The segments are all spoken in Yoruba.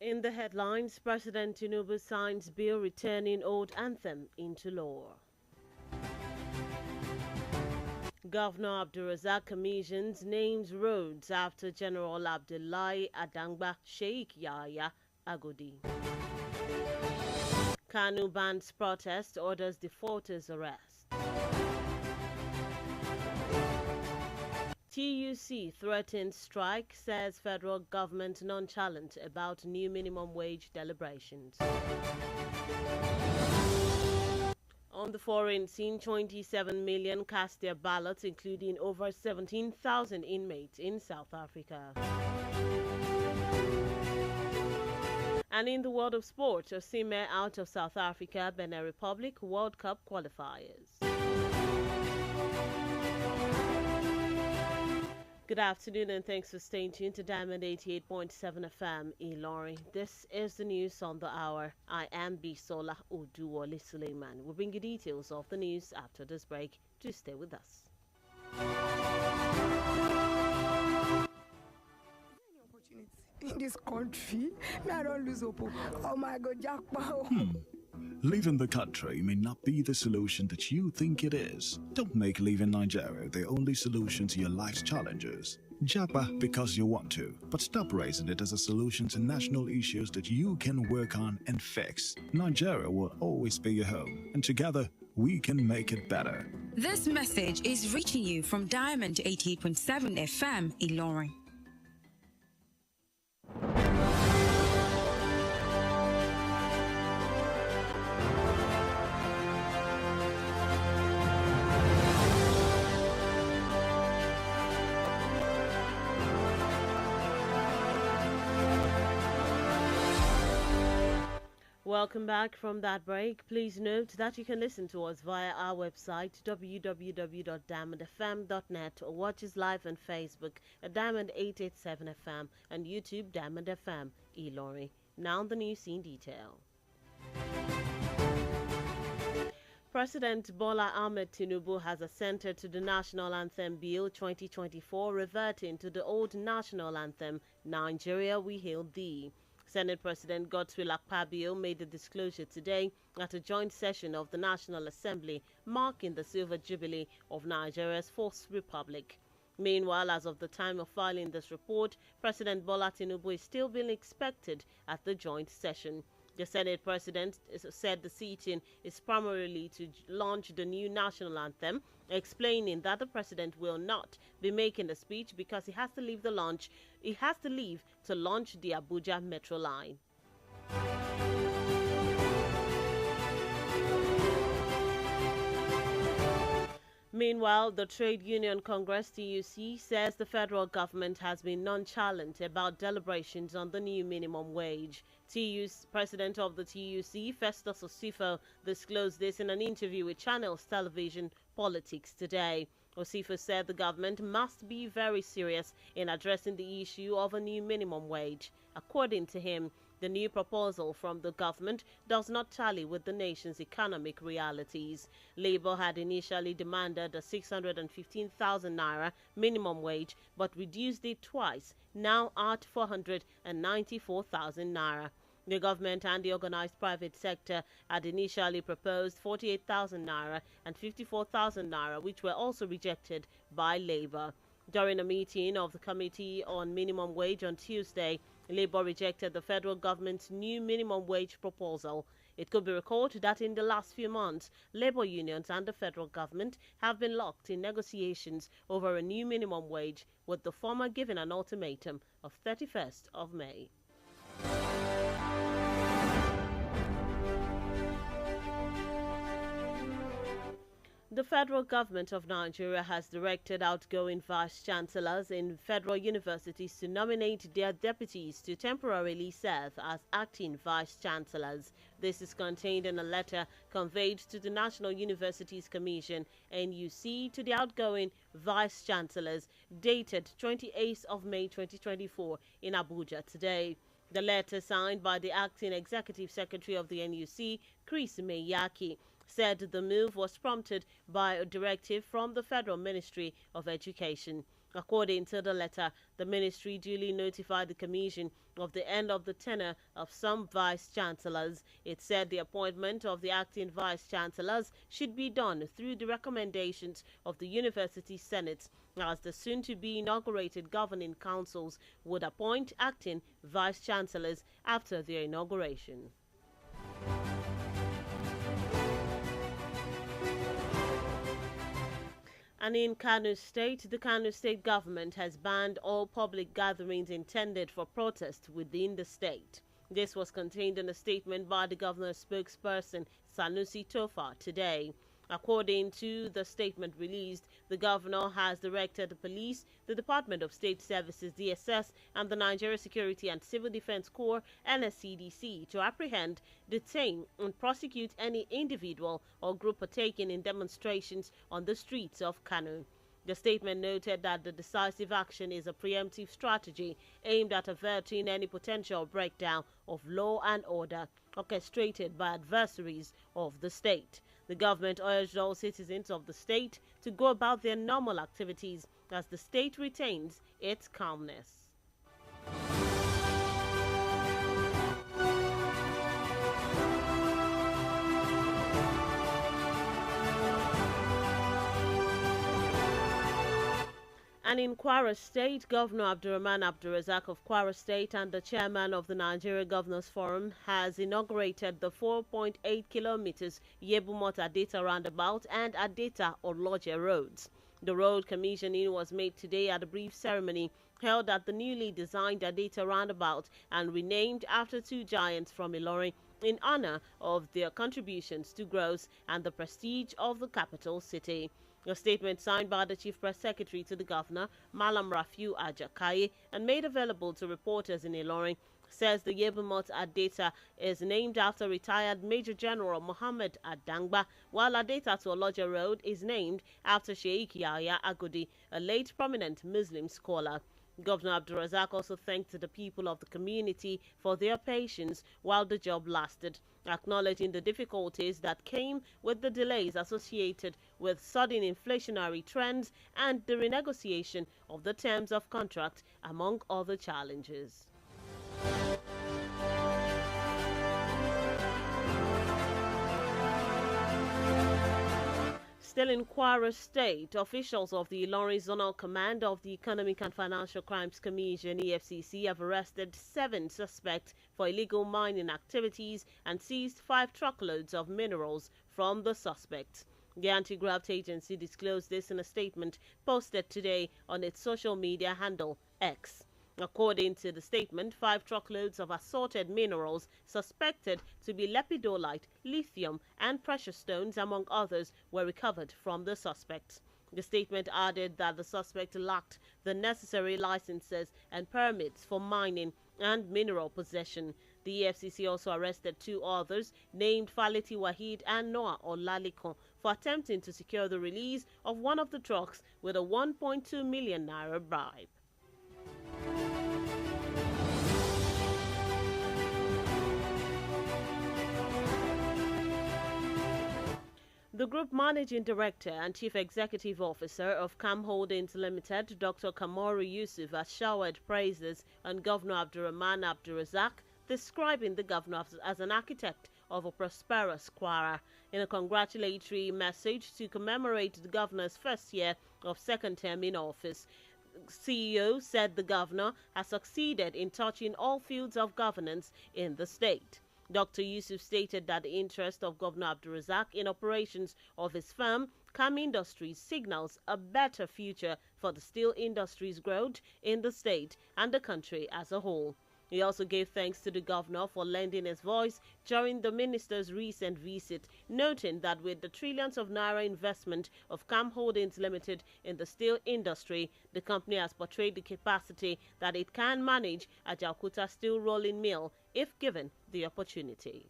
In the headlines, President Tinubu signs bill returning old anthem into law. Governor Abdulrazak commissions names roads after General Abdullahi Adangba Sheikh Yahya Agodi. Kanu bans protest, orders defaulters arrest. TUC threatens strike, says federal government nonchalant about new minimum wage deliberations. On the foreign scene, 27 million cast their ballots, including over 17,000 inmates in South Africa. And in the world of sport, Osimhen out of South Africa, Benin Republic World Cup qualifiers. Good afternoon and thanks for staying tuned to Diamond 88.7 FM Ilorin. This is the news on the hour. I am Bisola Oduwole Suleiman. We'll bring you details of the news after this break. Do stay with us. In this country, I don't lose hope. Oh my God, jackpot. Leaving the country may not be the solution that you think it is. Don't make leaving Nigeria the only solution to your life's challenges. Japa because you want to, but stop raising it as a solution to national issues that you can work on and fix. Nigeria will always be your home, and together we can make it better. This message is reaching you from Diamond 88.7 FM Ilorin. Welcome back from that break. Please note that you can listen to us via our website www.diamondfm.net or watch us live on Facebook at Diamond 887 FM and YouTube Diamond FM Ilorin. Now the news in detail. President Bola Ahmed Tinubu has assented to the National Anthem Bill 2024, reverting to the old national anthem, Nigeria We Hail Thee. Senate President Godswill Akpabio made the disclosure today at a joint session of the National Assembly marking the silver jubilee of Nigeria's Fourth Republic. Meanwhile, as of the time of filing this report, President Bola Tinubu is still being expected at the joint session. The Senate President said the sitting is primarily to launch the new national anthem, explaining that the President will not be making the speech because he has to leave to launch the Abuja Metro line. Meanwhile, the Trade Union Congress TUC says the federal government has been nonchalant about deliberations on the new minimum wage. President of the TUC, Festus Osifo, disclosed this in an interview with Channels Television Politics today. Osifo said the government must be very serious in addressing the issue of a new minimum wage. According to him, the new proposal from the government does not tally with the nation's economic realities. Labour had initially demanded a 615,000 naira minimum wage but reduced it twice, now at 494,000 naira. The government and the organized private sector had initially proposed 48,000 naira and 54,000 naira, which were also rejected by Labour. During a meeting of the Committee on Minimum Wage on Tuesday, Labour rejected the federal government's new minimum wage proposal. It could be recalled that in the last few months, labour unions and the federal government have been locked in negotiations over a new minimum wage, with the former giving an ultimatum of 31st of May. The federal government of Nigeria has directed outgoing vice-chancellors in federal universities to nominate their deputies to temporarily serve as acting vice-chancellors. This is contained in a letter conveyed to the National Universities Commission, NUC, to the outgoing vice-chancellors, dated 28th of May 2024 in Abuja today. The letter, signed by the acting executive secretary of the NUC, Chris Meyaki, said the move was prompted by a directive from the Federal Ministry of Education. According to the letter, the ministry duly notified the Commission of the end of the tenure of some vice-chancellors. It said the appointment of the acting vice-chancellors should be done through the recommendations of the University Senate, as the soon-to-be inaugurated governing councils would appoint acting vice-chancellors after their inauguration. And in Kano State, the Kano State government has banned all public gatherings intended for protest within the state. This was contained in a statement by the governor's spokesperson, Sanusi Tofa, today. According to the statement released, the governor has directed the police, the Department of State Services (DSS), and the Nigeria Security and Civil Defense Corps (NSCDC) to apprehend, detain, and prosecute any individual or group partaking in demonstrations on the streets of Kano. The statement noted that the decisive action is a preemptive strategy aimed at averting any potential breakdown of law and order orchestrated by adversaries of the state. The government urged all citizens of the state to go about their normal activities as the state retains its calmness. And in Kwara State, Governor Abdurrahman Abdurrazak of Kwara State and the chairman of the Nigeria Governors Forum has inaugurated the 4.8 kilometers Yebumot-Adeta roundabout and Adeta-Oloje roads. The road commissioning was made today at a brief ceremony held at the newly designed Adeta roundabout and renamed after two giants from Ilorin in honor of their contributions to growth and the prestige of the capital city. A statement signed by the Chief Press Secretary to the Governor, Malam Rafiu Ajakaye, and made available to reporters in Ilorin, says the Yebumot Adeta is named after retired Major General Mohammed Adangba, while Adeta to Oloja Road is named after Sheikh Yahya Agudi, a late prominent Muslim scholar. Governor Abdulrazak also thanked the people of the community for their patience while the job lasted, acknowledging the difficulties that came with the delays associated with sudden inflationary trends and the renegotiation of the terms of contract, among other challenges. Still in Kwara State, officials of the Ilorin Zonal Command of the Economic and Financial Crimes Commission (EFCC) have arrested 7 suspects for illegal mining activities and seized 5 truckloads of minerals from the suspects. The anti-graft agency disclosed this in a statement posted today on its social media handle X. According to the statement, 5 truckloads of assorted minerals suspected to be lepidolite, lithium, and precious stones, among others, were recovered from the suspects. The statement added that the suspect lacked the necessary licenses and permits for mining and mineral possession. The EFCC also arrested 2 others named Faleti Wahid and Noah Olalikon for attempting to secure the release of one of the trucks with a 1.2 million naira bribe. The Group Managing Director and Chief Executive Officer of CAM Holdings Limited, Dr. Kamoru Yusuf, has showered praises on Governor Abdurrahman Abdurrazak, describing the governor as an architect of a prosperous Kwara. In a congratulatory message to commemorate the governor's first year of second term in office, CEO said the governor has succeeded in touching all fields of governance in the state. Dr. Yusuf stated that the interest of Governor Abdurrazak in operations of his firm, CAM Industries, signals a better future for the steel industry's growth in the state and the country as a whole. He also gave thanks to the governor for lending his voice during the minister's recent visit, noting that with the trillions of naira investment of CAM Holdings Limited in the steel industry, the company has portrayed the capacity that it can manage a Jalkuta steel rolling mill if given the opportunity.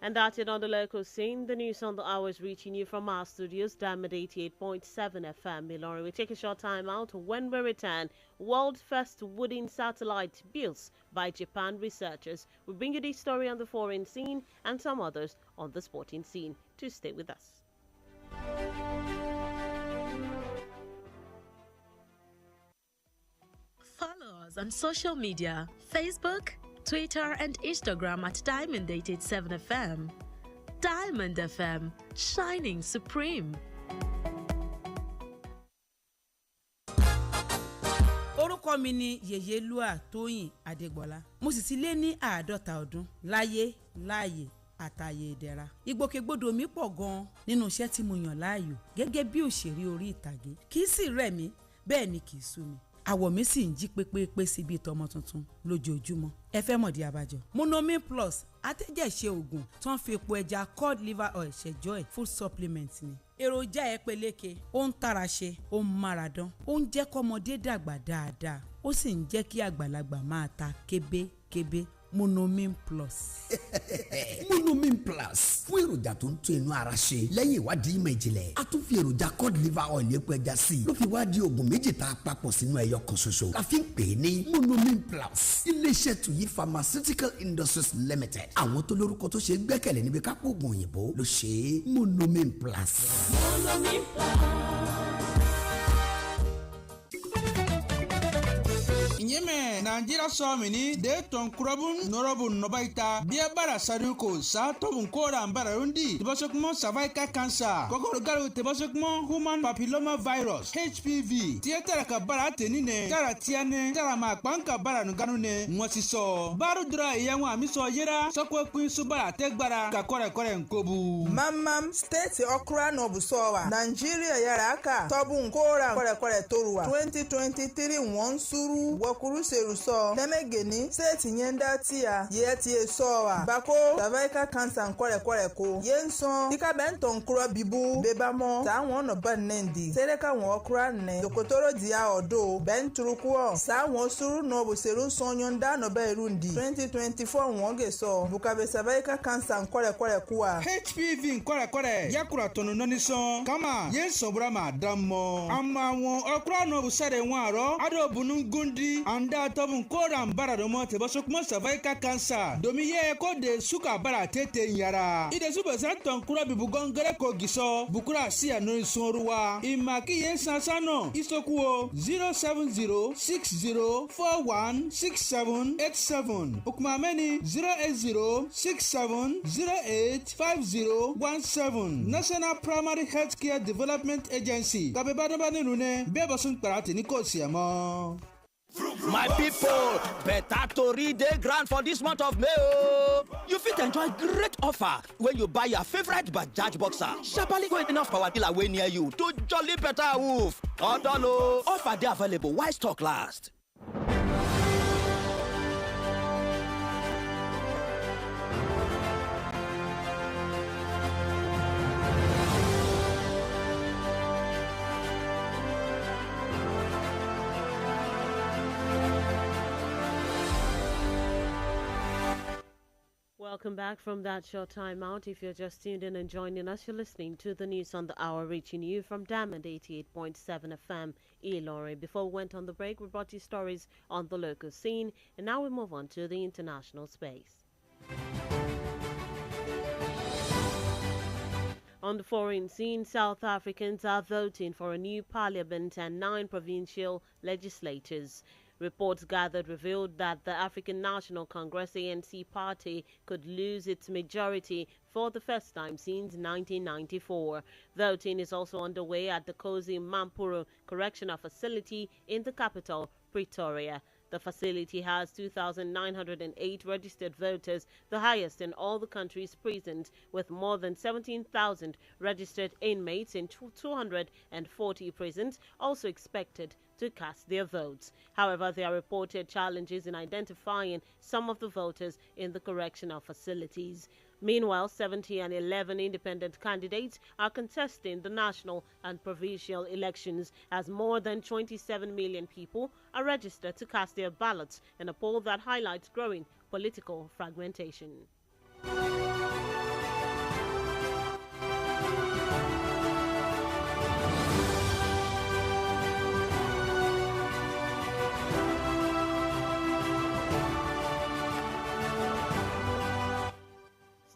And that's it on the local scene. The news on the hour is reaching you from our studios, Diamond 88.7 FM, Ilorin. We take a short time out. When we return, world's first wooden satellite built by Japan researchers. We bring you this story on the foreign scene and some others on the sporting scene. To stay with us. us on social media, Facebook, Twitter and Instagram at Diamond 887 FM. Diamond FM, shining supreme. Orúkọ mi ni Yèyélúà Tóyìn Adégbọlá. Mo sì ti lé ní 50 ọdún láyé láàyè àtàyè ìdẹ̀ra. Ìgbòkègbodò mi pọ̀ gan nínú iṣẹ́ tí mo yàn láàyò gẹ́gẹ́ bí òṣèré orí ìtàgé. Kì í sì rẹ̀ mí, bẹ́ẹ̀ ni kì í sú mi. Àwọ̀ mi sì ń jí pépépé sí bí tọmọ tuntun lójoojúmọ́. Ẹ fẹ́ mọ̀dí abájọ. Monomin Plus atẹ́jẹ̀ṣe oògùn tó ń fi epo ẹja cod liver oil ṣẹjọ́ ẹ̀ food supplement ni. Èròjà ẹ peléke, ó ń tara ṣe, ó ń máradán, ó ń jẹ́ kọ́mọdé dàgbà dáadáa, ó sì ń jẹ́ kí àgbàlagbà máa ta kébékébé. Monomin Plus. Monomin Plus fún èròjà tó ń tún inú ara ṣe lẹ́yìn ìwádìí ìmọ̀ ìjìnlẹ̀. A tún fi èròjà cod liver oil epo ẹja sí i ló fi wá di oògùn méjì tá a papọ̀ sínú ẹyọ kan ṣoṣo. La fi ń pè é ní Monomin Plus. Iléeṣẹ́ Tuyi Pharmaceutical Industries Limited. Àwọn tó lórúkọ tó ṣe gbẹ́kẹ̀lé níbi kápò oògùn òyìnbó ló ṣe é. Monomin Plus. Monomin Plus. Nyeme Nigeria Somini de ton kurabun norobun nobaita bia bara saruko sa tobun kora ambara rundi tebosokmo cervical cancer kokoro garu tebosokmo human papilloma virus HPV tietara ka bara tenine tara tiane tara ma panka bara nuganu ne nwosiso baru dra iyanwa miso yera sokwe pin subara tegbara ka kore nkobu mamam state okra no busowa Nigeria yara aka tobun kora kore toruwa 2023 won suru wakuru seruso nemegeni seti nyenda tia yeti esowa bako cervical cancer kore ko yenson dika benton kro bibu bebamo ta won no banendi sereka won okra ne dokotoro dia odo benturuko sa won suru no bo seru sonyonda no berundi 2024 won geso bukabe cervical cancer kore kuwa HPV kore yakura tonu nonison kama yenso brama damo amma won okra no bo sere won aro ado bunun gundi anda tobun kora mbara do mo tebosokmo cervical cancer domiye ko de suka bara tete yara ide suba santon kura bibu gongere ko giso bukura si anu sonruwa imaki yensasano isokuo 07060416787 ukmameni 08067085017 National Primary Healthcare Development Agency kabebadobani rune bebosun parati ni ko siamo. My people, better to read the grant for this month of May. You fit enjoy great offer when you buy your favorite Bajaj Boxer. Sharply go enough power dealer way near you to jolly better woof. Odolo, offer they available while stock last. Welcome back from that short time out. If you're just tuned in and joining us, you're listening to the news on the hour, reaching you from Diamond 88.7 FM, Ilorin. Before we went on the break, we brought you stories on the local scene, and now we move on to the international space. On the foreign scene, South Africans are voting for a new parliament and 9 provincial legislatures. Reports gathered revealed that the African National Congress ANC party could lose its majority for the first time since 1994. Voting is also underway at the Kosi Mampuru Correctional Facility in the capital, Pretoria. The facility has 2,908 registered voters, the highest in all the country's prisons, with more than 17,000 registered inmates in 240 prisons also expected to cast their votes. However, there are reported challenges in identifying some of the voters in the correctional facilities. Meanwhile, 70 and 11 independent candidates are contesting the national and provincial elections as more than 27 million people are registered to cast their ballots in a poll that highlights growing political fragmentation.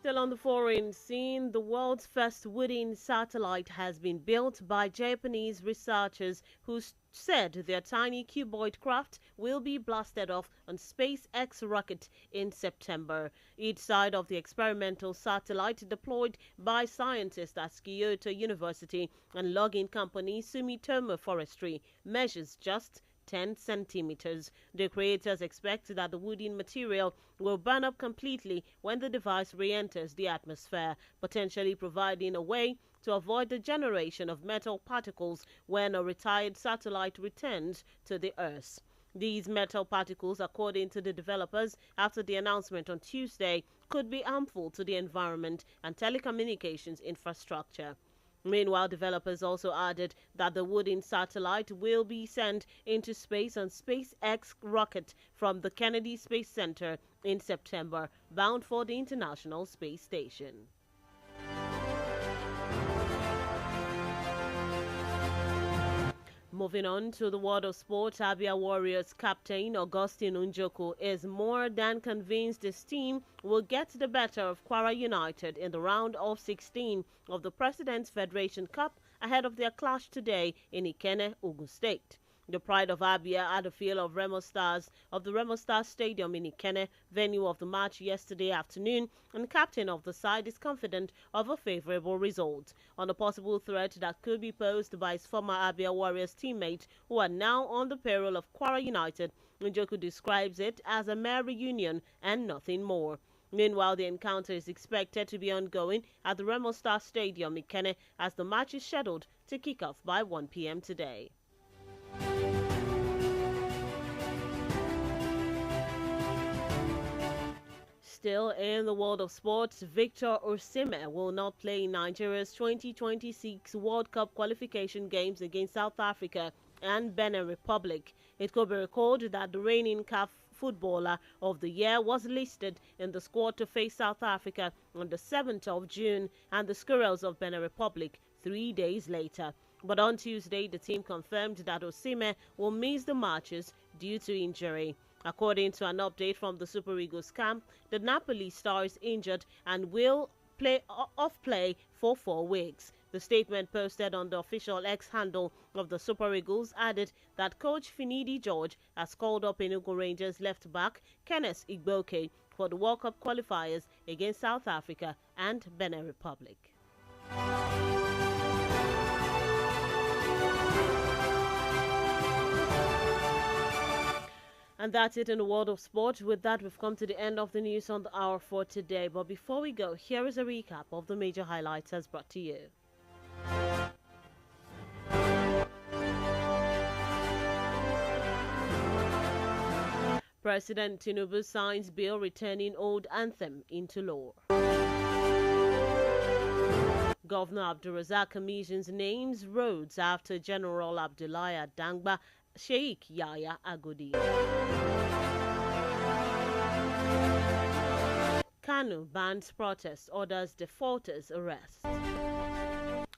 Still on the foreign scene, the world's first wooden satellite has been built by Japanese researchers who said their tiny cuboid craft will be blasted off on SpaceX rocket in September. Each side of the experimental satellite deployed by scientists at Kyoto University and logging company Sumitomo Forestry measures just 10 centimeters. The creators expect that the wooden material will burn up completely when the device re-enters the atmosphere, potentially providing a way to avoid the generation of metal particles when a retired satellite returns to the Earth. These metal particles, according to the developers, after the announcement on Tuesday, could be harmful to the environment and telecommunications infrastructure. Meanwhile, developers also added that the wooden satellite will be sent into space on SpaceX rocket from the Kennedy Space Center in September, bound for the International Space Station. Moving on to the world of sport, Abia Warriors captain Augustine Njoku is more than convinced his team will get the better of Kwara United in the round of 16 of the President's Federation Cup ahead of their clash today in Ikenne, Ogun State. The pride of Abia at the field of the Remo Stars Stadium in Ikenne, venue of the match yesterday afternoon, and captain of the side is confident of a favorable result. On a possible threat that could be posed by his former Abia Warriors teammates who are now on the payroll of Kwara United, Njoku describes it as a mere reunion and nothing more. Meanwhile, the encounter is expected to be ongoing at the Remo Stars Stadium in Ikenne as the match is scheduled to kick off by 1 p.m. today. Still in the world of sports, Victor Osimhen will not play in Nigeria's 2026 World Cup qualification games against South Africa and Benin Republic. It could be recalled that the reigning CAF Footballer of the Year was listed in the squad to face South Africa on the 7th of June and the Squirrels of Benin Republic 3 days later. But on Tuesday, the team confirmed that Osimhen will miss the matches due to injury. According to an update from the Super Eagles camp, the Napoli star is injured and will off play for 4 weeks. The statement posted on the official X handle of the Super Eagles added that coach Finidi George has called up Enugu Rangers left back Kenneth Igboke for the World Cup qualifiers against South Africa and Benin Republic. And that's it in the world of sport. With that, we've come to the end of the news on the hour for today. But before we go, here is a recap of the major highlights as brought to you. President Tinubu signs bill returning old anthem into law. Governor Abdulrazak commissions names roads after General Abdullahi Dangba Sheikh Yahya Agodi. Kanu bans protest, orders defaulters arrest.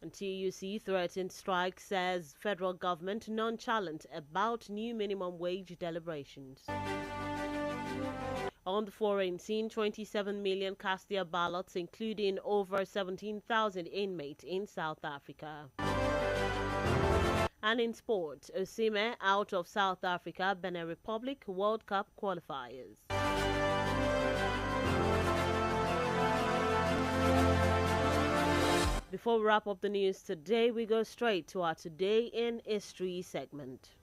And TUC threatens strike, says federal government nonchalant about new minimum wage deliberations. On the foreign scene, 27 million cast their ballots, including over 17,000 inmates in South Africa. And in sport, Osimhen out of South Africa, Benin Republic World Cup qualifiers. Before we wrap up the news today, we go straight to our Today in History segment.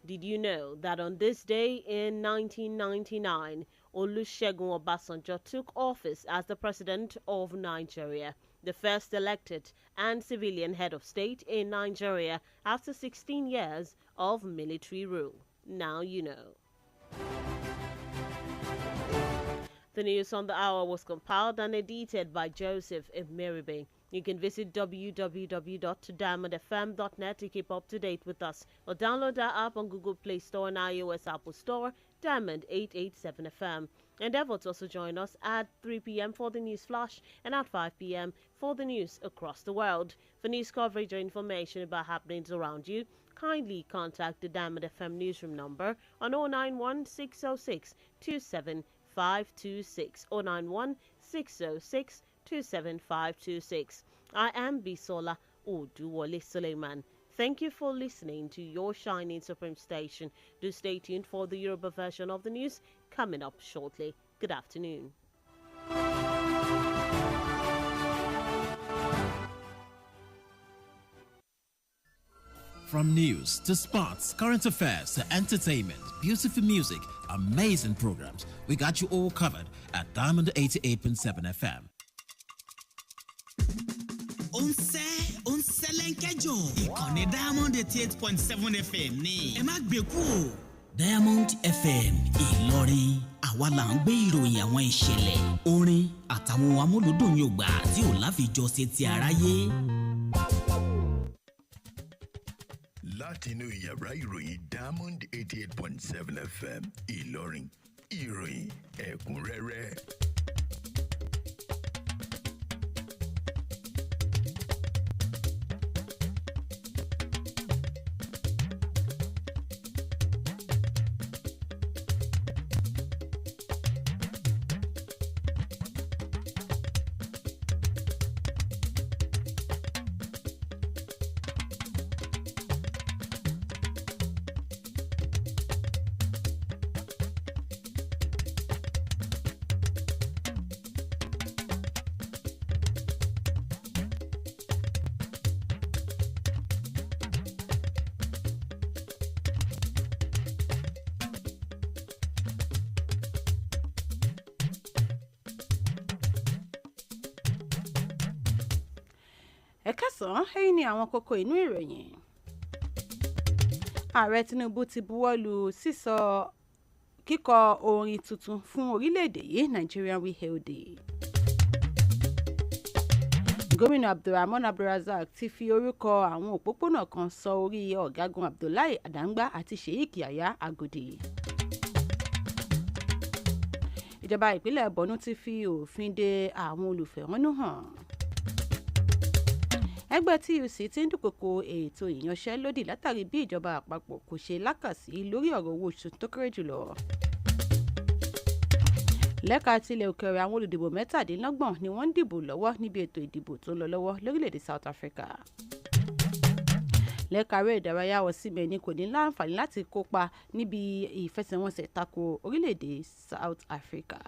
Did you know that on this day in 1999, Olusegun Obasanjo took office as the President of Nigeria, the first elected and civilian head of state in Nigeria after 16 years of military rule? Now you know. The news on the hour was compiled and edited by Joseph Imeribe. You can visit www.diamondfm.net to keep up to date with us, or download our app on Google Play Store and iOS Apple Store, Diamond 887 FM. Endeavor to also join us at 3 p.m. for the news flash and at 5 p.m. for the news across the world. For news coverage or information about happenings around you, kindly contact the Diamond FM newsroom number on 091 606 27526 091 606 27526. I am Bisola Oduwole Suleiman. Thank you for listening to your Shining Supreme station. Do stay tuned for the Yoruba version of the news coming up shortly. Good afternoon. From news to sports, current affairs to entertainment, beautiful music, amazing programs, we got you all covered at Diamond 88.7 FM. Lẹ́ńkẹ́jọ ìkànnì Diamond 88.7 FM ní ẹ má gbé kú. Diamond FM Ìlọrin àwa là ń gbé ìròyìn àwọn ìṣẹ̀lẹ̀ orin àtàwọn amúlùdùn Yorùbá tí ò láfijọ́ ṣe ti aráyé. Látinú yàrá ìròyìn Diamond 88.7 FM Ìlọrin ìròyìn ẹ̀kúnrẹ́rẹ́. Ẹ̀kásán ẹ̀yìn ni àwọn kókó inú ìròyìn. Ààrẹ Tinubu ti buwọ́lù kíkọ orin tuntun fún orílẹ̀-èdè yìí Nigerian We Hail Thee. Gómìnà Abdulrahman Abdulrazak ti fi orúkọ àwọn òpópónà kan sọ orí ọ̀gágun Abdullahi Adangba àti Sheikh Yahya Agodi. Ìjọba ìpínlẹ̀ Borno ti fi òfin de àwọn olùfẹ̀hónúhàn. Ẹgbẹ́ TUC ti ń dúnkòokò ètò ìyanṣẹ́lódì látàrí bí ìjọba àpapọ̀ kò ṣe lákàsí lórí ọ̀rọ̀ owó oṣù tó kéré jùlọ. Lẹ́ka tilẹ̀ òkèèrè àwọn olùdìbò 27 ni wọ́n ń dìbò lọ́wọ́ níbi ètò ìdìbò tó ń lọ lọ́wọ́ lórílẹ̀‐èdè South Africa. Lẹ́ka eré ìdárayá Osimhen ni kò ní láǹfààní láti kópa níbi ìfẹsẹ̀wọnsẹ̀ tako orílẹ̀‐èdè South Africa.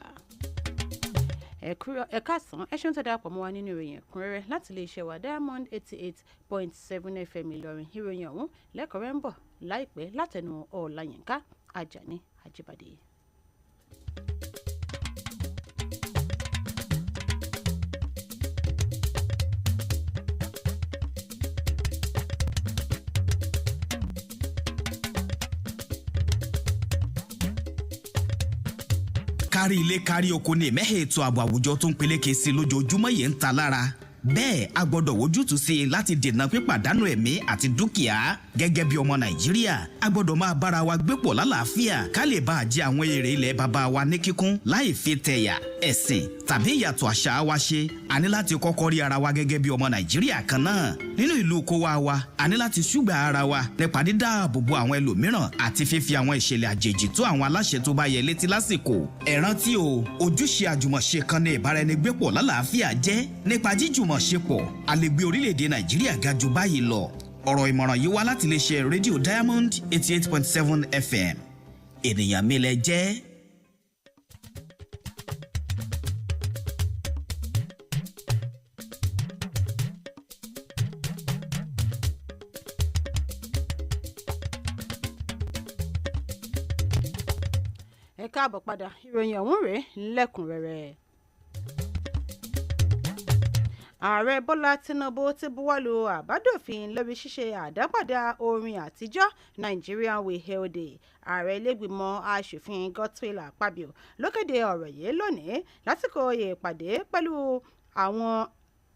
Ẹ̀kásán ẹ̀ṣẹ̀ ń tẹ́ darapọ̀ mọ́ wa nínú ìròyìn ẹ̀kúnrẹ́rẹ́ láti iléeṣẹ́ wa Diamond 88.7 FM Ìlọrin. Ìròyìn ọ̀hún lẹ́kọ̀ọ́rẹ́ ń bọ̀ láìpẹ́ látẹnu Ọláyínká Àjàní Àjíbádé. Kárí ilé kárí oko ní ìmẹ́hẹ̀ ètò ààbò àwùjọ tó ń peléke sí lójoojúmọ́ yìí ń ta lára. Bẹ́ẹ̀ a gbọ́dọ̀ wojútùú sí i láti dènà pípàdánù ẹ̀mí àti dúkìá. Gẹ́gẹ́ bí ọmọ Nàìjíríà a gbọ́dọ̀ máa bára wa gbé pọ̀ lálàáfíà ká lè bá a jẹ àwọn èrè ilẹ̀ bàbá wa ní kíkún láì fi tẹ̀yà ẹ̀sìn tàbí ìyàtọ̀ àṣà wa ṣe. A ní láti kọ́kọ́ rí ara wa gẹ́gẹ́ bí ọmọ Nàìjíríà kan náà. Nínú ìlú kó wa a ní láti ṣùgbà ara wa nípa dídáàbò bo àwọn ẹlòmíràn àti fífi àwọn ìṣẹ̀lẹ̀ àjèjì tó àwọn aláṣẹ tó bá yẹ létí lásìkò. Ẹ rántí o, ojúṣe àjùmọ̀ṣe kan ní ìbáraẹnigbépọ̀ lálàáfíà jẹ́ nípa jíjùmọ̀ṣepọ̀ a lè gbé orílẹ̀-èdè Nàìjíríà ga jù báyìí lọ. Ọ̀rọ̀ ìmọ̀ràn yìí wá láti iléeṣẹ́ rédíò Diamond 88.7 FM. Ènìyàn mi lẹ jẹ́. Ẹ káàbọ̀ padà ìròyìn ọ̀hún rèé lẹ́kùnrẹ́rẹ́. Ààrẹ Bọ́lá Tinubu ti buwọ́lù àbádòfin lórí ṣíṣe àdápadà orin àtijọ́ Nigerian We Hail Thee. Ààrẹ ilé-ìgbìmọ̀ aṣòfin Godswill Akpabio ló kéde ọ̀rọ̀ yìí lónìí lásìkò ìpàdé pẹ̀lú àwọn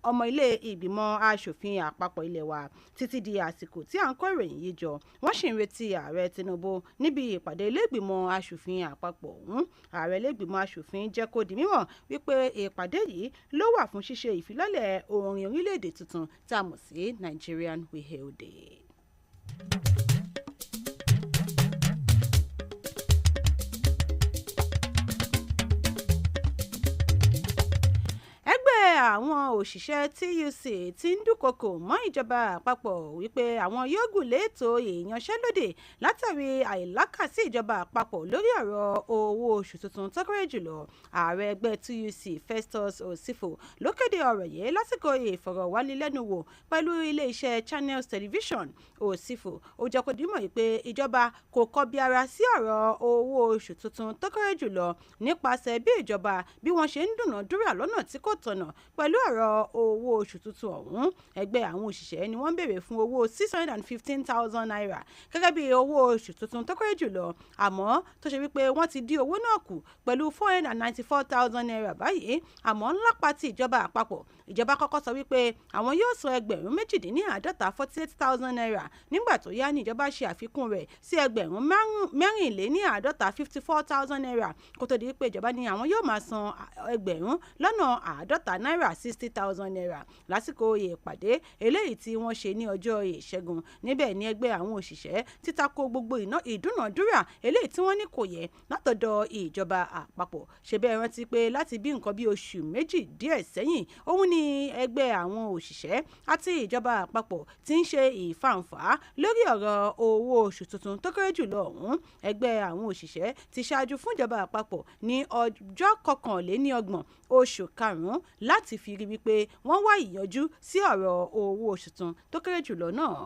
ọmọ ilé ìgbìmọ̀ aṣòfin àpapọ̀ ilé wa títí di àsìkò tí à ń kó ìròyìn yìí jọ. Wọ́n sì ń retí ààrẹ Tinubu níbi ìpàdé ilé ìgbìmọ̀ aṣòfin àpapọ̀ ọ̀hún. Ààrẹ ilé ìgbìmọ̀ aṣòfin jẹ́ kó di mímọ̀ wípé ìpàdé yìí ló wà fún ṣíṣe ìfilọ́lẹ̀ orin orílẹ̀-èdè tuntun tá a mọ̀ sí Nigerian We Hail Thee. àwọn òṣìṣẹ́ TUC ti ń dúnkokò mọ́ ìjọba àpapọ̀ wípé àwọn yóò gùnlé ètò ìyanṣẹ́lódì látàrí àìlákàsí ìjọba àpapọ̀ lórí ọ̀rọ̀ owó oṣù tuntun tó kéré jùlọ. Ààrẹ ẹgbẹ́ TUC Festus Osifo ló kéde ọ̀rọ̀ yìí lásìkò ìfọ̀rọ̀wánilẹ́nuwò pẹ̀lú iléeṣẹ́ Channels Television. Osifo ó jẹ́ kó dímọ̀ pé ìjọba kò kọbi ara sí ọ̀rọ̀ owó oṣù tuntun tó kéré jùlọ nípasẹ̀ bí ìjọba bí wọ́n ṣe ń dúnàádúrà lọ́nà tí kò tọ̀nà pẹ̀lú ọ̀rọ̀ owó oṣù tuntun ọ̀hún. Ẹgbẹ́ àwọn òṣìṣẹ́ ni wọ́n ń béèrè fún owó 615,000 naira gẹ́gẹ́ bí owó oṣù tuntun tó kéré jùlọ, àmọ́ tó ṣe wípé wọ́n ti dín owó náà kù pẹ̀lú 494,000 naira báyìí. Àmọ́ ńlá pa ti ìjọba àpapọ̀, ìjọba kọ́kọ́ sọ wípé àwọn yóò san ẹgbẹ̀rún 48,000 48,000 naira, nígbà tó yá ní ìjọba ṣe àfikún rẹ̀ sí ẹgbẹ̀rún 54,000 naira kó tó di pé ìjọba ní àwọn yóò máa san ẹgbẹ̀rún lọ́nà 50 naira 60,000 naira lásìkò ìpàdé eléyìí tí wọ́n ṣe ní ọjọ́ ìṣẹ́gun. Níbẹ̀ ni ẹgbẹ́ àwọn òṣìṣẹ́ ti tako gbogbo ìdúnàádúrà eléyìí tí wọ́n ní kò yẹ látọ̀dọ̀ ìjọba àpapọ̀. Ṣe bẹ́ẹ̀ rántí pé láti bí nǹkan bí oṣù méjì díẹ̀ sẹ́yìn òun ni ẹgbẹ́ àwọn òṣìṣẹ́ àti ìjọba àpapọ̀ ti ń ṣe ìfàǹfà lórí ọ̀rọ̀ owó oṣù tuntun tó kéré jùlọ ọ̀hún. Ẹgbẹ́ àwọn òṣìṣẹ́ ti ṣáájú fún ìjọba àpapọ̀ ní ọjọ́ 21 oṣù karùn-ún láti fi rí wípé wọ́n wá ìyanjú sí ọ̀rọ̀ owó oṣù tuntun tó kéré jùlọ náà.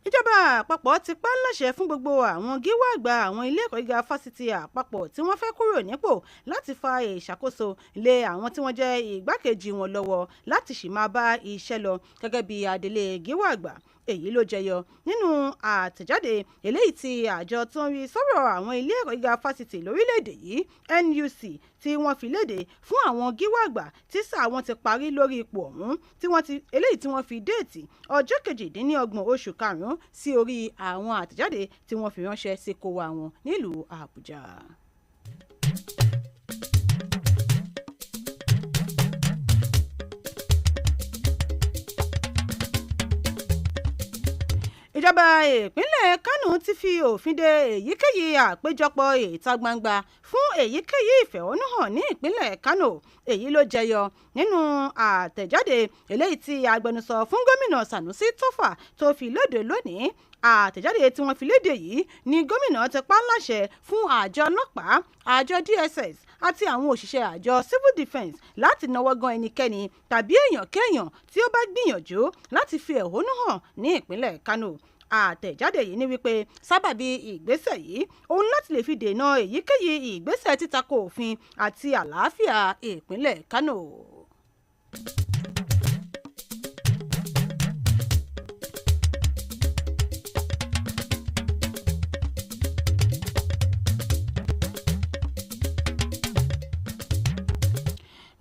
Ìjọba àpapọ̀ ti pa láṣẹ fún gbogbo àwọn gíwá àgbà àwọn ilé ẹ̀kọ́ gíga fásitì àpapọ̀ tí wọ́n fẹ́ kúrò nípò láti fa ìṣàkóso lé àwọn tí wọ́n jẹ́ ìgbákejì wọn lọ́wọ́ láti sì máa bá iṣẹ́ lọ gẹ́gẹ́ bí adelé gíwá àgbà. Èyí ló jẹyọ nínú àtẹ̀jáde eléyìí tí àjọ tó ń rí sọ́rọ̀ àwọn ilé ẹ̀kọ́ gíga fásitì lórílẹ̀‐èdè yìí NUC tí wọ́n fi léde fún àwọn gíwá àgbà tí sáà wọn ti parí lórí ipò ọ̀hún eléyìí tí wọ́n fi déètì ọjọ́ 28 oṣù karùn-ún sí orí àwọn àtẹ̀jáde tí wọ́n fi ránṣẹ́ sí kó wa wọn nílùú Àbújá. Ìjọba ìpínlẹ̀ Kánò ti fi òfin de èyíkéyìí àpéjọpọ̀ ìta gbangba fún èyíkéyìí ìfẹ̀hónúhàn ní ìpínlẹ̀ Kánò. Èyí ló jẹyọ nínú àtẹ̀jáde eléyìí tí agbẹnusọ fún gómìnà Sanusi Tofa tó fi léde lónìí. Àtẹ̀jáde tí wọ́n fi léde yìí ni gómìnà ti pa láṣẹ fún àjọ ọlọ́pàá, àjọ DSS àti àwọn òṣìṣẹ́ àjọ civil defence láti náwó gan ẹnikẹ́ni tàbí èèyàn kéèyàn tí ó bá gbìyànjú láti fi ẹ̀hónú hàn ní ìpínlẹ̀ Kánò. Àtẹ̀jáde yìí ní wípé sábàbí ìgbésẹ̀ yìí òun láti lè fi dènà èyíkéyìí ìgbésẹ̀ títako òfin àti àlàáfíà ìpínlẹ̀ Kánò.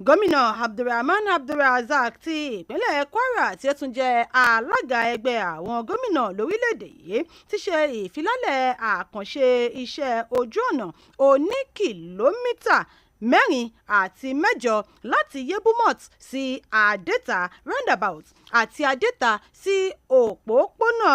Gómìnà Abdulrahman Abdulrazak ti ìpínlẹ̀ Kwara tí ó tún jẹ́ alága ẹgbẹ́ àwọn gómìnà lórílẹ̀‐èdè yìí ti ṣe ìfilọ́lẹ̀ àkànṣe iṣẹ́ ojú ọ̀nà oní kìlómítà 4 láti Yebumot sí Adeta roundabout àti Adeta sí òpópónà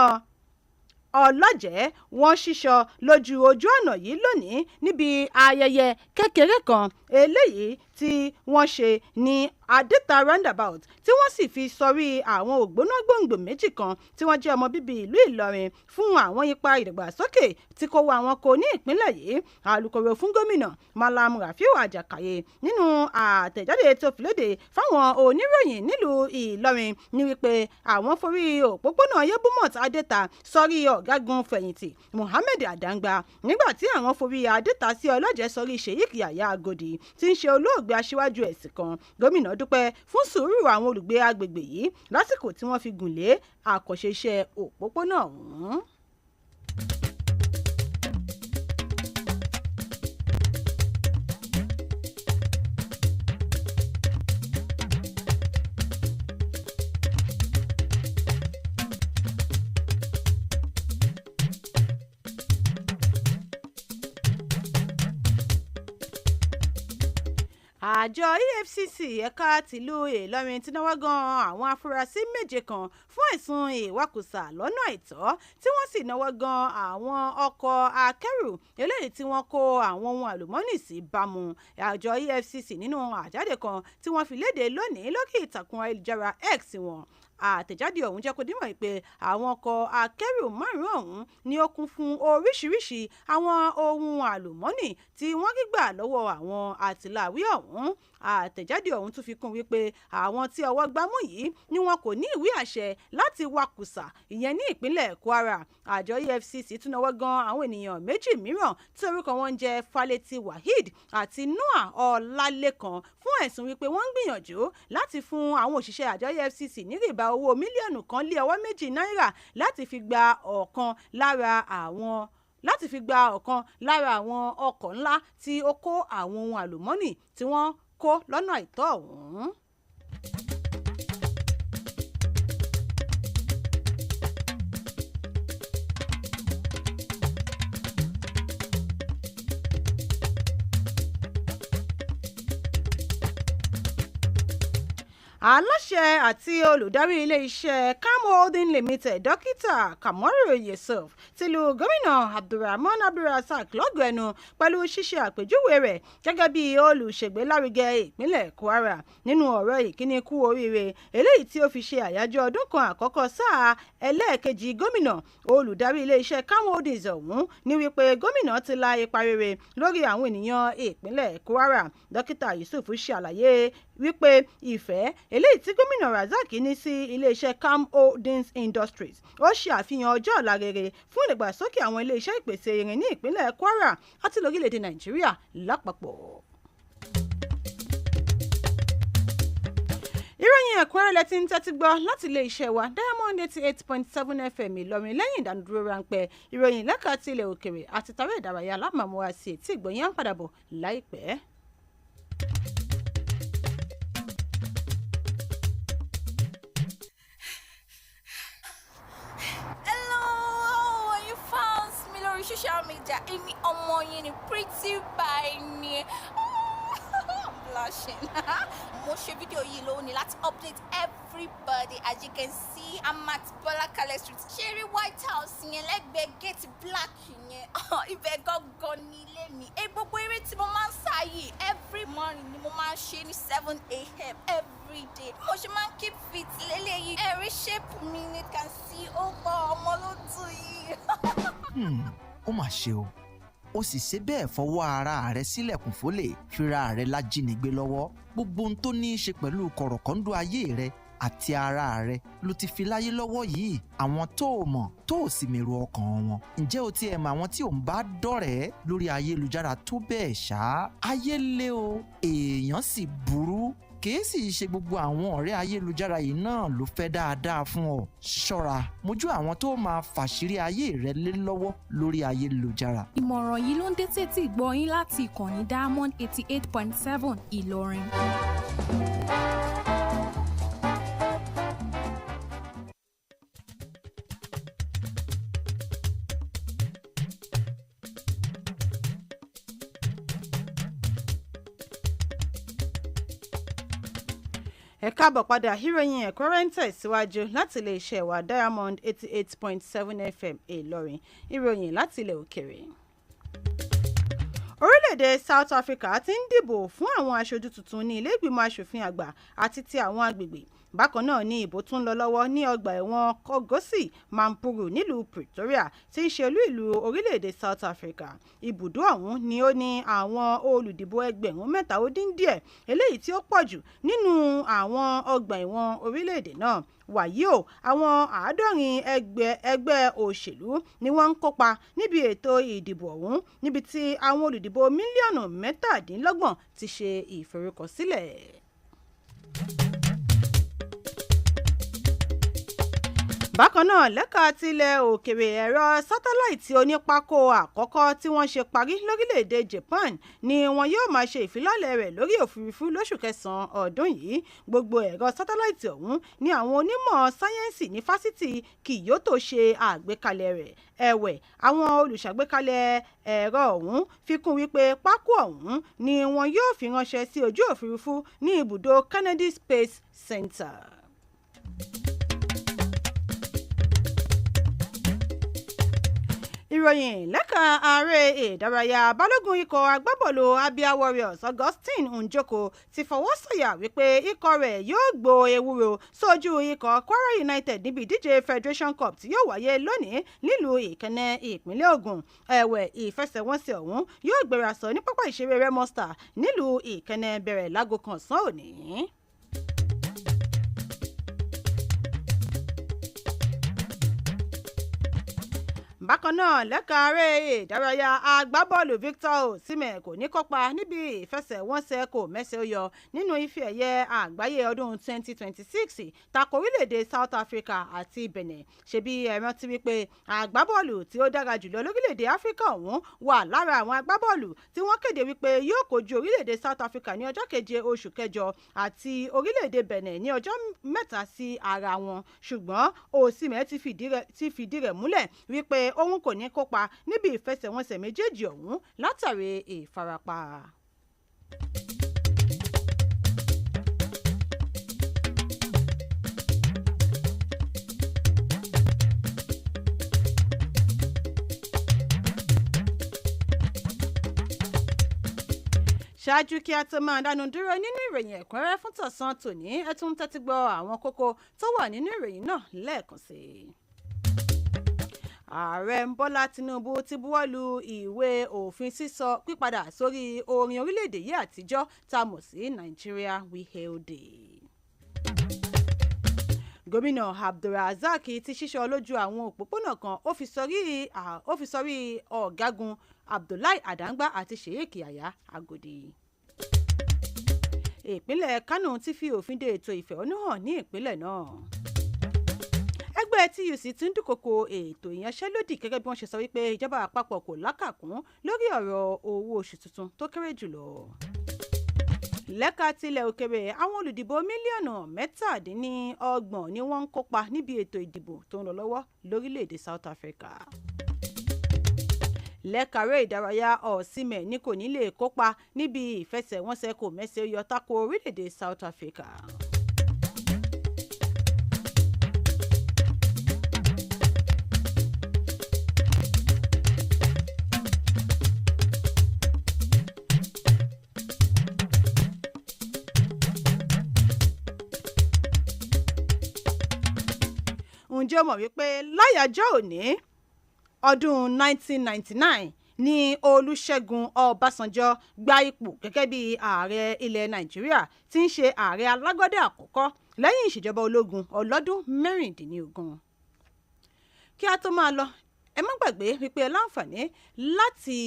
Ọlọ́jẹ́. Wọ́n ṣíṣọ lójú ojú ọ̀nà yìí lónìí níbi ayẹyẹ kékeré kan eléyìí tí wọ́n ṣe ní Adeta roundabout tí wọ́n sì fi sọrí àwọn ògbónágbòǹgbò méjì kan tí wọ́n jẹ́ ọmọ bíbí ìlú Ìlọrin fún àwọn ipa ìdàgbàsókè tí kò wá àwọn kò ní ìpínlẹ̀ yìí. Alukoro fún gómìnà Malam Rafiu Ajakaye nínú àtẹ̀jáde tó fi léde fáwọn oníròyìn nílùú Ìlọrin ní wípé àwọn forí òpópónà Yebumot Adeta sọrí ọ̀gágun fẹ̀yìntì Muhammed Adangba nígbà tí àwọn forí Adeta sí Ọlọ́jẹ́ sọrí Sheikh Yahya Agodi tí ń ṣe olóògbé aṣíwájú ẹ̀sìn kan. Gómìnà dúpẹ́ fún sùúrù àwọn olùgbé agbègbè yìí lásìkò tí wọ́n fi gùn lé àkànṣe iṣẹ́ òpópónà ọ̀hún. àjọ EFCC ẹ̀ka tìlú Ìlọrin ti náwó gan àwọn afurasí 7 kan fún ẹ̀sùn ìwakùsà lọ́nà àìtọ́ tí wọ́n sì náwó gan àwọn ọkọ̀ akẹ́rù eléyìí tí wọ́n kó àwọn ohun àlùmọ́ọ́nì sí bámu. àjọ EFCC nínú àjáde kan tí wọ́n fi léde lónìí lókè ìtàkùn ayélujára X wọn, àtẹ̀jáde ọ̀hún jẹ́ kó dímọ̀ pé àwọn ọkọ̀ akẹ́rù 5 ọ̀hún ni ó kún fún oríṣiríṣi àwọn ohun àlùmọ́ọ́nì tí wọ́n rí gbà lọ́wọ́ àwọn àtìláwí ọ̀hún. àtẹ̀jáde ọ̀hún tún fi kún wípé àwọn tí ọwọ́ gbámú yìí ni wọn kò ní ìwé àṣẹ láti wakùsà ìyẹn ní ìpínlẹ̀ Kwara. àjọ EFCC tún náwó gan àwọn ènìyàn 2 mìíràn tí orúkọ wọn ń jẹ́ Faleti Waheed àti Noah Ọlálékan fún ẹ̀sùn wípé wọ́n ń gbìyànjú láti fún àwọn òṣìṣẹ́ àjọ EFCC ní rìbá owó mílíọ̀nù kan lé ọwọ́ 2 náírà láti fi gba ọ̀kan lára àwọn ọkọ̀ ńlá tí ó kó àwọn ohun àlùmọ́ọ́nì tí wọ́n kó lọ́nà àìtọ́ ọ̀hún. aláṣẹ àti olùdarí ilé-iṣẹ́ Cam Holding Limited dókítà Kamoru Yusuf ti lu gómìnà Abdulrahman Abdulrasaq lọ́gọ̀ ẹnu pẹ̀lú ṣíṣe àpèjúwe rẹ̀ gẹ́gẹ́ bí olùṣègbélárugẹ ìpínlẹ̀ Kwara nínú ọ̀rọ̀ ìkíní kú oríire eléyìí tí ó fi ṣe àyájọ́ ọdún kan àkọ́kọ́ sáà ẹlẹ́ẹ̀kejì gómìnà. olùdarí ilé-iṣẹ́ Cam Holdings ọ̀hún ní wípé gómìnà ti la ipa rere lórí àwọn ènìyàn ìpínlẹ̀ Kwara. dókítà Yusuf ṣàlàyé wípé ìfẹ́ eléyìí tí gómìnà Razak ní sí iléeṣẹ́ Cam Holdings Industries ó ṣe àfihàn ọjọ́ ọ̀la rere fún ìdàgbàsókè àwọn iléeṣẹ́ ìpèsè irin ní ìpínlẹ̀ Kwara àti lórílẹ̀‐èdè Nàìjíríà lápapọ̀. ìròyìn ẹ̀kúnrẹ́rẹ́ tí ń tẹ́tí gbọ́ láti ilé-iṣẹ́ wa Diamond 88.7 FM Ìlọrin. lẹ́yìn ìdánudúró ráńpẹ́ ìròyìn lẹ́ka ti ilẹ̀ òkèrè àti tàwọn ìdárayá lámàmúwa sí etí ìgbọ̀nyán padà bọ̀ láìpẹ́. Social media, èmi ọmọ yín ni pretty by ni. I'm blushing. Mo ṣe fídíò yìí lónìí láti update everybody. As you can see, I'm at Bọ́lákalẹ̀ Street, Cherry White House yẹn lẹ́gbẹ̀ẹ́ gate black yẹn. Ibẹ̀ gangan ni ilé mi. Gbogbo eré tí mo máa ń sá yìí every morning ni mo máa ń ṣe ní 7 a.m. every day. Mo ṣe máa ń keep fit lélẹ́yìí. Ẹ̀rí shape mi ni can see ó gbọ́ ọmọ ló tù yìí. Ó mà ṣe o, ó sì ṣe bẹ́ẹ̀ fọwọ́ ara rẹ̀ sílẹ̀kùn fólè fira rẹ̀ lájínigbé lọ́wọ́. gbogbo ohun tó ní í ṣe pẹ̀lú kọ̀rọ̀kọ́ndú ayé rẹ̀ àti ara rẹ̀ ló ti fi láyé lọ́wọ́ yìí. àwọn tó o mọ̀ tó o sì mèrò ọkàn wọn. ǹjẹ́ o ti ẹ̀ mọ̀ àwọn tí ò ń bá dọ̀rẹ́ lórí ayélujára tó bẹ́ẹ̀ ṣá? ayé le o, èèyàn sì burú. kìí sì ṣe gbogbo àwọn ọ̀rẹ́ ayélujára yìí náà ló fẹ́ dáadáa fún ọ. ṣọ́ra mójú àwọn tó máa fàṣírí ayé rẹ lé lọ́wọ́ lórí ayélujára. ìmọ̀ràn yìí ló ń dé tètè gbọ́ yín láti ìkànnì Diamond 88.7 Ìlọrin. ẹ káàbọ̀ padà ìròyìn ẹ̀kúnrẹ́rẹ́ ń tẹ̀síwájú láti iléeṣẹ́ wa Diamond 88.7 FM Ìlọrin. ìròyìn láti ilẹ̀ òkèrè. orílẹ̀-èdè South Africa ti ń dìbò fún àwọn aṣojú tuntun ní ilé ìgbìmọ̀ asòfin àgbà àti ti àwọn agbègbè. bákan náà ni ìbò tún lọ lọ́wọ́ ní ọgbà ẹ̀wọ̀n Kogosi Mampuru nílùú Pretoria tí ń ṣe olú ìlú orílẹ̀-èdè South Africa. ibùdó ọ̀hún ni ó ní àwọn olùdìbò 7,000 eléyìí tí ó pọ̀ jù nínú àwọn ọgbà ẹ̀wọ̀n orílẹ̀-èdè náà. wàyí o, àwọn 70 ẹgbẹ́ òṣèlú ni wọ́n ń kópa níbi ètò ìdìbò ọ̀hún níbi tí àwọn olùdìbò mílíọ̀nù 27 ti ṣe ìforúkọsílẹ̀. bákan náà lẹ́ka tilẹ̀ òkèrè ẹ̀rọ sátáláìtì onípákó àkọ́kọ́ tí wọ́n ṣe parí lórílẹ̀‐èdè Japan ni wọn yóò máa ṣe ìfilọ́lẹ̀ rẹ̀ lórí òfurufú lóṣù kẹsàn-án ọdún yìí. Gbogbo ẹ̀rọ sátáláìtì ọ̀hún ni àwọn onímọ̀ sáyẹ́ǹsì ní fásitì Kyoto ṣe àgbékalẹ̀ rẹ̀. Ẹ̀wẹ̀, àwọn olùṣàgbékalẹ̀ ẹ̀rọ ọ̀hún fi kún wípé pákó ọ̀hún ni wọn yóò fi ránṣẹ́ sí ojú òfurufú ní ibùdó Kennedy Space Center. ìròyìn lẹ́ka ààrẹ ìdárayá balógun ikọ̀ agbábọ́ọ̀lù Abia Warriors Augustine Njoko ti fọwọ́ sọ̀yà wípé ikọ̀ rẹ̀ yóò gbo ewúro sójú ikọ̀ Kwara United níbi ìdíje Federation Cup tí yóò wáyé lónìí nílùú Ìkẹnẹ ìpínlẹ̀ Ògùn. Ẹ̀wẹ̀, ìfẹsẹ̀wọnsẹ̀ ọ̀hún yóò gbéra sọ ní pápá ìṣeré Remo Star nílùú Ìkẹnẹ bẹ̀rẹ̀ láago 1 ọ̀sán òní. bákan náà lẹ́ka eré ìdárayá agbábọ́ọ̀lù Victor Osimhen kò ní kópa níbi ìfẹsẹ̀wọnsẹ̀ kò mẹ́sẹ̀ ó yọ nínú ife ẹ̀yẹ àgbáyé ọdún 2026 tako orílẹ̀-èdè South Africa àti Benin. ṣebí ẹ rántí wípé agbábọ́ọ̀lù tí ó dára jùlọ lórílẹ̀-èdè Áfíríkà ọ̀hún wà lára àwọn agbábọ́ọ̀lù tí wọ́n kéde wípé yóò kojú orílẹ̀-èdè South Africa ní ọjọ́ 7 oṣù kẹjọ àti orílẹ̀-èdè Benin ní ọjọ́ 3 sí ara wọn. ṣùgbọ́n Osimhen ti fìdí rẹ̀ múlẹ̀ wípé òun kò ní kópa níbi ìfẹsẹ̀wọnsẹ̀ méjèèjì ọ̀hún látàrí ìfarapa. ṣáájú kí a tó máa dánu dúró nínú ìròyìn ẹ̀kúnrẹ́rẹ́ fún tọ̀sán tòní ẹ tún tẹ́tí gbọ́ àwọn kókó tó wà nínú ìròyìn náà lẹ́ẹ̀kan sí i. Ààrẹ Bọ́lá Tinubu ti buwọ́lu ìwé òfin sísọ pípadà sórí orin orílẹ̀-èdè yìí àtijọ́ tá a mọ̀ sí Nigeria We Hail Thee. Gómìnà Abdulrasaq ti ṣíṣọ́ lójú àwọn òpópónà kan ó fi sọrí ọ̀gágun Abdullahi Adangba àti Sheikh Yahya Agodi. Ìpínlẹ̀ Kánò ti fi òfin de ètò ìfẹ̀hónúhàn ní ìpínlẹ̀ náà. Ẹgbẹ́ TUC ti ń dúnkòokò ètò ìyanṣẹ́lódì gẹ́gẹ́ bí wọ́n ṣe sọ wípé ìjọba àpapọ̀ kò lákàkún lórí ọ̀rọ̀ owó oṣù tuntun tó kéré jùlọ. Lẹ́ka tilẹ̀ òkèrè àwọn olùdìbò mílíọ̀nù 27 ni wọ́n ń kópa níbi ètò ìdìbò tó ń lọ lọ́wọ́ lórílẹ̀‐èdè South Africa. Lẹ́kàrẹ́ ìdárayá Osimhen ní kò ní lè kópa níbi ìfẹsẹ̀wọnsẹ̀ kò mẹ́sẹ̀ ó yọ tako orílẹ̀‐èdè South Africa. Ǹjẹ́ o mọ̀ wípé láyàjọ́ òní ọdún 1999 ní Olúṣẹ́gun Ọbásanjọ́ gba ipò gẹ́gẹ́ bí ààrẹ ilẹ̀ Nàìjíríà tí ń ṣe ààrẹ alágbádé àkọ́kọ́ lẹ́yìn ìṣèjọba ológun ọlọ́dún 16. Kí a tó máa lọ ẹ má gbàgbé wípé láǹfààní láti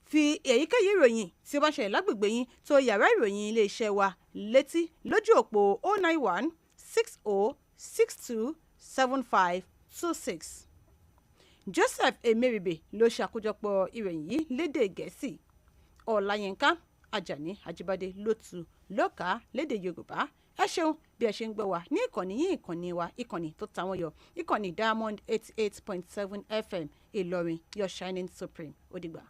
fi èyíkéyìí ìròyìn tí ó bá ṣẹlẹ̀ lágbègbè yín tó yàrá ìròyìn iléeṣẹ́ wa létí lójú òpó 091 60 62 7526. Joseph Emeribe ló ṣàkójọpọ̀ ìròyìn yìí lédè Gẹ̀ẹ́sì. Ọláyínká Àjàní Ajíbádé ló tú lókà lédè Yorùbá. Ẹ ṣeun bí ẹ ṣe ń gbọ́ wa ní ìkànnì yín ìkànnì wa ìkànnì tó tàwọn yọ ìkànnì Diamond 88.7 FM Ìlọrin your shining supreme. Ó dìgbà.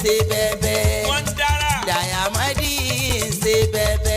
ṣe bẹ́ẹ̀ bẹ́ẹ̀. wọ́n dára. Dayamadi ṣe bẹ́ẹ̀ bẹ́ẹ̀.